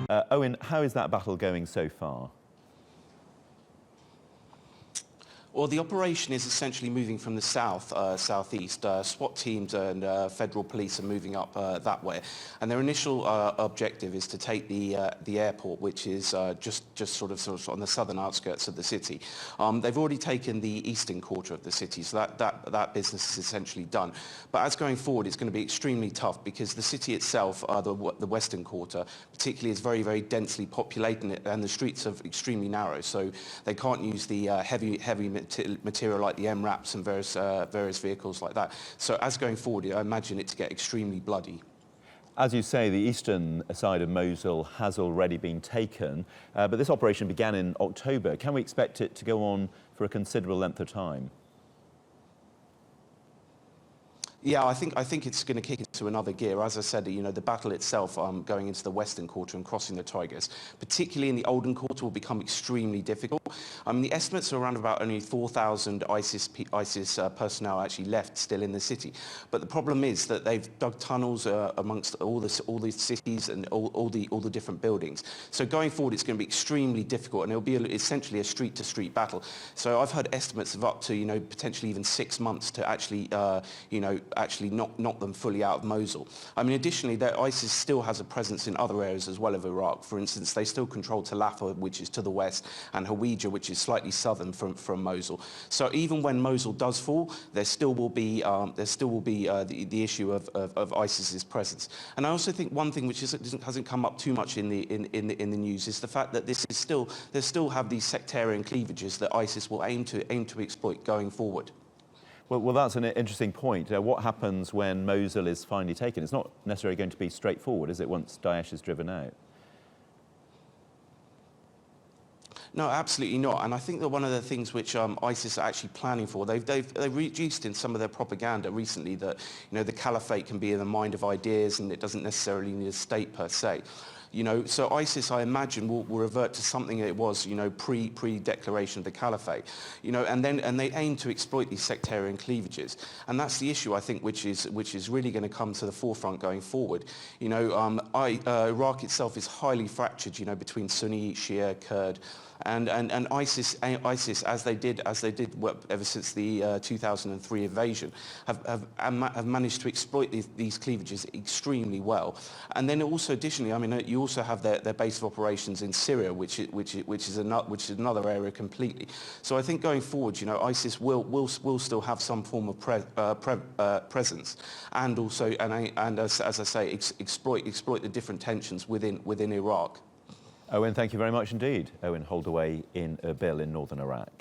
Owen, how is that battle going so far? Well, the operation is essentially moving from the southeast. SWAT teams and federal police are moving up that way, and their initial objective is to take the airport, which is just sort of on the southern outskirts of the city. They've already taken the eastern quarter of the city, so that business is essentially done. But as going forward, it's going to be extremely tough because the city itself, the western quarter, particularly, is very, very densely populated, and the streets are extremely narrow, so they can't use the heavy material like the MRAPs and various vehicles like that. So as going forward, I imagine it to get extremely bloody. As you say, the eastern side of Mosul has already been taken, but this operation began in October. Can we expect it to go on for a considerable length of time? Yeah, I think it's going to kick into another gear. As I said, the battle itself, going into the western quarter and crossing the Tigris, particularly in the Olden quarter, will become extremely difficult. I mean, the estimates are around about only 4,000 ISIS personnel actually left still in the city. But the problem is that they've dug tunnels amongst all the cities and all the different buildings. So going forward, it's going to be extremely difficult, and it'll be essentially a street-to-street battle. So I've heard estimates of up to potentially even 6 months to actually actually knock them fully out of Mosul. I mean, additionally, ISIS still has a presence in other areas as well of Iraq. For instance, they still control Tel Afar, which is to the west, and Hawija, which is slightly southern from Mosul. So even when Mosul does fall, there still will be the issue of ISIS's presence. And I also think one thing which hasn't come up too much in the news is the fact that they still have these sectarian cleavages that ISIS will aim to exploit going forward. Well, that's an interesting point. What happens when Mosul is finally taken? It's not necessarily going to be straightforward, is it, once Daesh is driven out? No, absolutely not. And I think that one of the things which ISIS are actually planning for, they've reduced in some of their propaganda recently that the caliphate can be in the mind of ideas and it doesn't necessarily need a state per se. So ISIS, I imagine, will revert to something that it was, pre-declaration of the caliphate, and they aim to exploit these sectarian cleavages, and that's the issue I think which is really going to come to the forefront going forward. Iraq itself is highly fractured, between Sunni, Shia, Kurd. And ISIS, as they did ever since the 2003 invasion, have managed to exploit these cleavages extremely well. And then also, additionally, I mean, you also have their base of operations in Syria, which is another area completely. So I think going forward, ISIS will still have some form of presence, and also as I say, exploit the different tensions within Iraq. Owen, thank you very much indeed. Owen Holdaway in Erbil in northern Iraq.